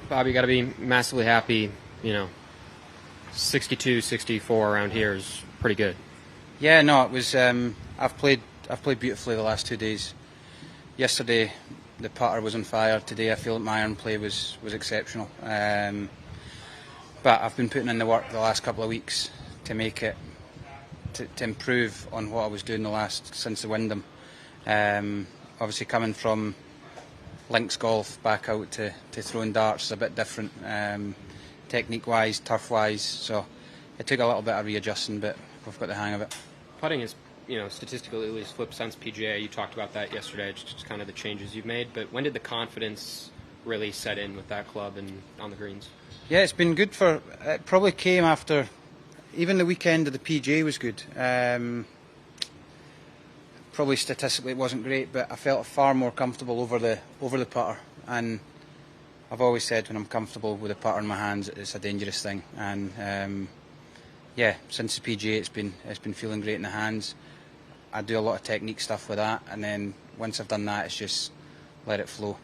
Bob, you got to be massively happy. 62, 64 around here is pretty good. Yeah, no, it was. I've played beautifully the last 2 days. Yesterday, the putter was on fire. Today, I feel like my iron play was exceptional. But I've been putting in the work the last couple of weeks to make it to improve on what I was doing since the Wyndham. Obviously, coming from links golf back out to throwing darts is a bit different, technique-wise, turf-wise. So it took a little bit of readjusting, but we've got the hang of it. Putting is, statistically at least flipped since PGA. You talked about that yesterday, just kind of the changes you've made. But when did the confidence really set in with that club and on the greens? Yeah, it's been good it probably came after, even the weekend of the PGA was good. Probably statistically it wasn't great, but I felt far more comfortable over the putter. And I've always said when I'm comfortable with a putter in my hands, it's a dangerous thing. And since the PGA, it's been feeling great in the hands. I do a lot of technique stuff with that, and then once I've done that, it's just let it flow.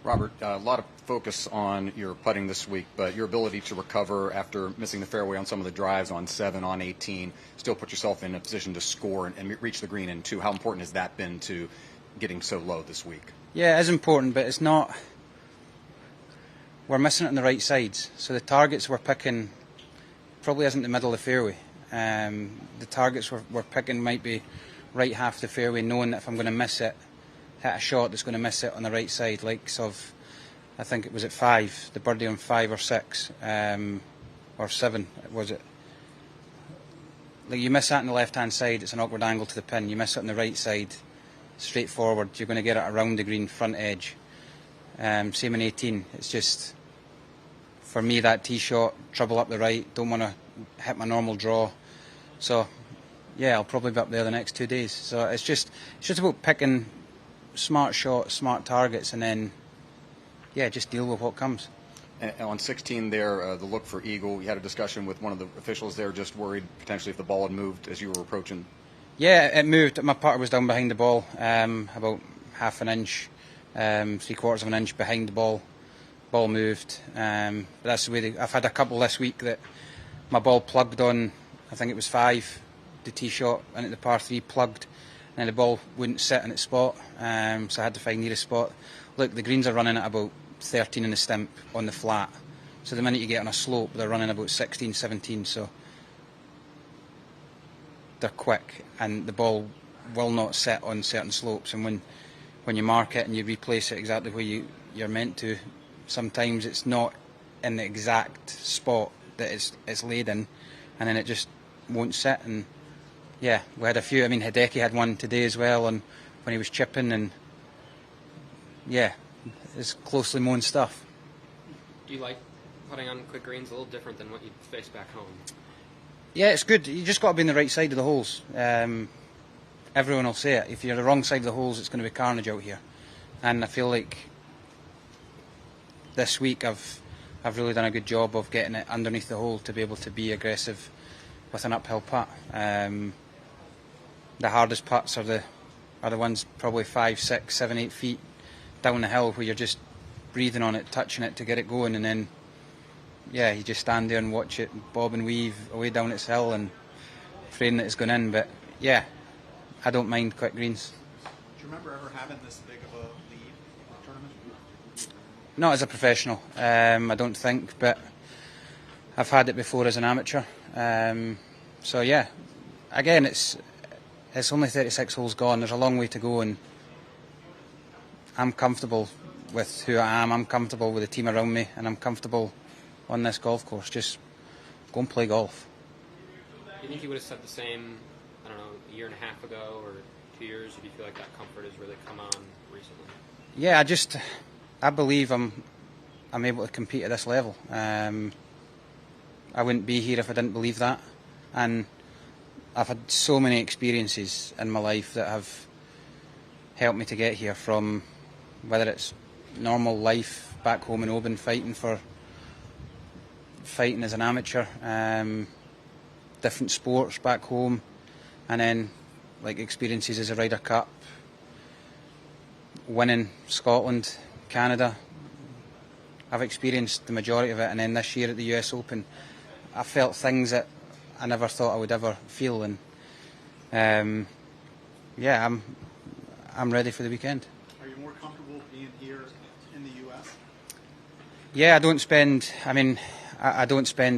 Robert, a lot of focus on your putting this week, but your ability to recover after missing the fairway on some of the drives on 7, on 18, still put yourself in a position to score and reach the green in 2. How important has that been to getting so low this week? Yeah, it is important, but it's not. We're missing it on the right sides. So the targets we're picking probably isn't the middle of the fairway. The targets we're picking might be right half the fairway, knowing that if I'm going to miss it, hit a shot that's going to miss it on the right side, I think it was at 5, the birdie on 5 or 6, or 7, was it? Like you miss that on the left-hand side, it's an awkward angle to the pin. You miss it on the right side, straightforward, you're going to get it around the green front edge. Same in 18, it's just, for me, that tee shot, trouble up the right, don't want to hit my normal draw. So, yeah, I'll probably be up there the next 2 days. So it's just about picking smart shots, smart targets, and then, just deal with what comes. And on 16 there, the look for eagle, you had a discussion with one of the officials there, just worried potentially if the ball had moved as you were approaching. Yeah, it moved. My putter was down behind the ball, about half an inch, 3/4 of an inch behind the ball. Ball moved. But that's the way I've had a couple this week that my ball plugged on, I think it was 5, the tee shot into the par 3 plugged, and the ball wouldn't sit in its spot, so I had to find nearest spot. Look, the greens are running at about 13 in the stimp on the flat, so the minute you get on a slope, they're running about 16, 17, so they're quick, and the ball will not sit on certain slopes, and when you mark it and you replace it exactly where you're meant to, sometimes it's not in the exact spot that it's laid in, and then it just won't sit. And yeah, we had a few. I mean, Hideki had one today as well, and when he was chipping, and yeah, it's closely mown stuff. Do you like putting on quick greens a little different than what you face back home? Yeah, it's good. You just got to be on the right side of the holes. Everyone will say it. If you're the wrong side of the holes, it's going to be carnage out here. And I feel like this week I've really done a good job of getting it underneath the hole to be able to be aggressive with an uphill putt. The hardest putts are the ones probably 5, 6, 7, 8 feet down the hill, where you're just breathing on it, touching it to get it going, and then you just stand there and watch it bob and weave away down its hill and praying that it's going in. But yeah, I don't mind quick greens. Do you remember ever having this big of a lead in the tournament? Not as a professional, I don't think, but I've had it before as an amateur. So yeah, again, it's only 36 holes gone. There's a long way to go, and I'm comfortable with who I am. I'm comfortable with the team around me, and I'm comfortable on this golf course. Just go and play golf. Do you think you would have said the same, I don't know, a year and a half ago or 2 years? Or do you feel like that comfort has really come on recently? Yeah, I believe I'm able to compete at this level. I wouldn't be here if I didn't believe that, and I've had so many experiences in my life that have helped me to get here, from whether it's normal life back home in Oban, fighting as an amateur, different sports back home, and then like experiences as a Ryder Cup, winning Scotland, Canada. I've experienced the majority of it, and then this year at the US Open, I felt things that I never thought I would ever feel, and yeah, I'm ready for the weekend. Are you more comfortable being here in the U.S.? Yeah, I don't spend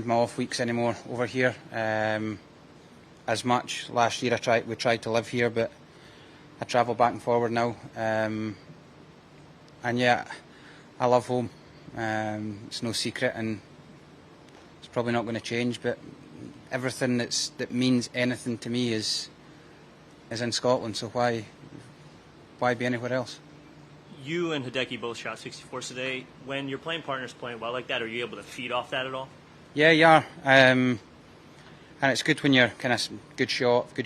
my off weeks anymore over here as much. Last year we tried to live here, but I travel back and forward now, and yeah, I love home. It's no secret, and it's probably not going to change. But everything that means anything to me is in Scotland. So why be anywhere else? You and Hideki both shot 64s today. When your playing partner's playing well like that, are you able to feed off that at all? Yeah, you are. And it's good when you're kind of good shot,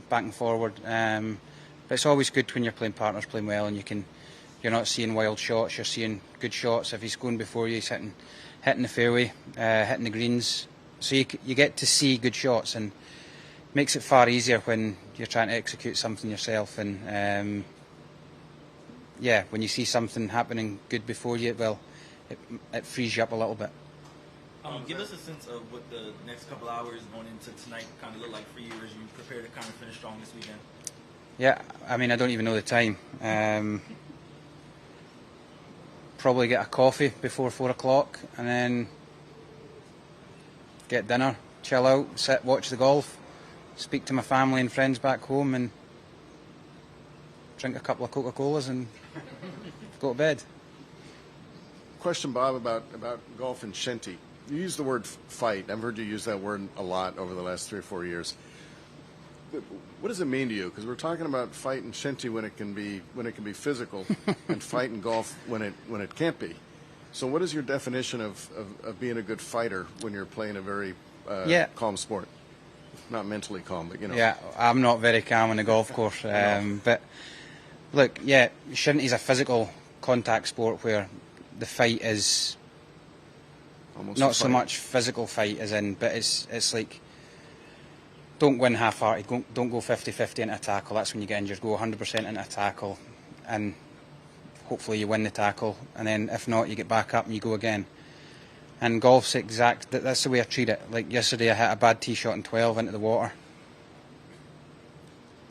back and forward. But it's always good when your playing partner's playing well, and you're not seeing wild shots. You're seeing good shots. If he's going before you, he's hitting the fairway, hitting the greens. So you get to see good shots, and makes it far easier when you're trying to execute something yourself. And yeah, when you see something happening good before you, well, it frees you up a little bit. Give us a sense of what the next couple hours going into tonight kind of look like for you as you prepare to kind of finish strong this weekend. Yeah, I mean, I don't even know the time. Probably get a coffee before 4 o'clock, and then get dinner, chill out, sit, watch the golf, speak to my family and friends back home, and drink a couple of Coca-Colas and go to bed. Question, Bob, about golf and shinty. You use the word fight. I've heard you use that word a lot over the last 3 or 4 years. What does it mean to you? Because we're talking about fight and shinty when it can be physical, and fight and golf when it can't be. So, what is your definition of being a good fighter when you're playing a very calm sport? Not mentally calm, but you know. Yeah, I'm not very calm on the golf course. But look, yeah, shinty is a physical contact sport where the fight is almost not so much physical fight as in, but it's like, don't go in half-hearted, don't go 50-50 into a tackle. That's when you get injured. Go 100% into a tackle, and hopefully you win the tackle, and then if not, you get back up and you go again. And golf's that's the way I treat it. Like yesterday I hit a bad tee shot in 12 into the water.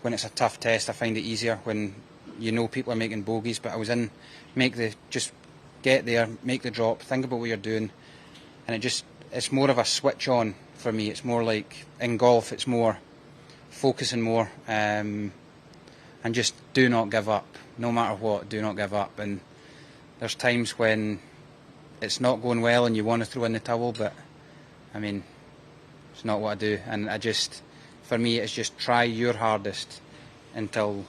When it's a tough test, I find it easier when you know people are making bogeys, but I was in, just get there, make the drop, think about what you're doing, and it's more of a switch on for me. It's more like, in golf, it's more focusing more, and just do not give up. No matter what, do not give up. And there's times when it's not going well and you want to throw in the towel, but I mean, it's not what I do. And for me, it's just try your hardest until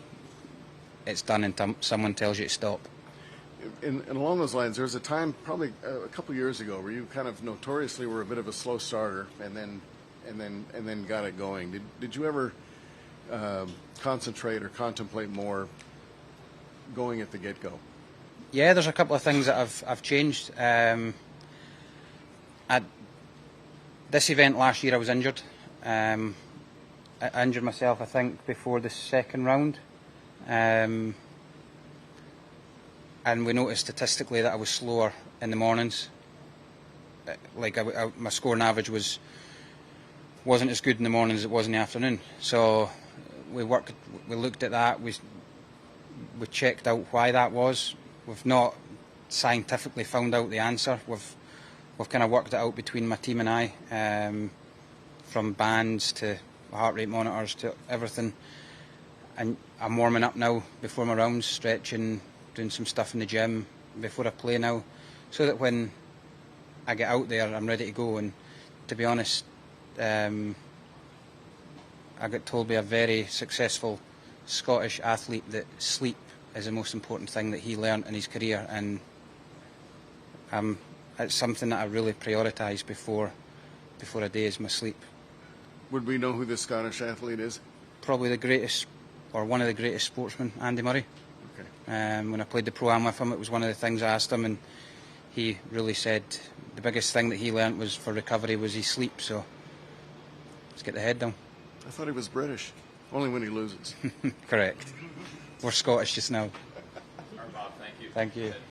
it's done and someone tells you to stop. And along those lines, there was a time, probably a couple years ago, where you kind of notoriously were a bit of a slow starter, and then got it going. Did you ever concentrate or contemplate more going at the get-go? Yeah, there's a couple of things that I've changed. At this event last year, I was injured. I injured myself, I think, before the second round. And we noticed statistically that I was slower in the mornings. Like my scoring average wasn't as good in the morning as it was in the afternoon. So we looked at that. We checked out why that was. We've not scientifically found out the answer. We've kind of worked it out between my team and I, from bands to heart rate monitors to everything. And I'm warming up now before my rounds, stretching, doing some stuff in the gym before I play now, so that when I get out there, I'm ready to go. And to be honest, I got told by a very successful Scottish athlete that sleep is the most important thing that he learned in his career, and it's something that I really prioritise before a day is my sleep. Would we know who this Scottish athlete is? Probably the greatest, or one of the greatest sportsmen, Andy Murray. Okay. When I played the Pro-Am with him, it was one of the things I asked him, and he really said the biggest thing that he learnt was for recovery was his sleep. So let's get the head down. I thought he was British. Only when he loses. Correct. We're Scottish just now. Bob, thank you. Thank you.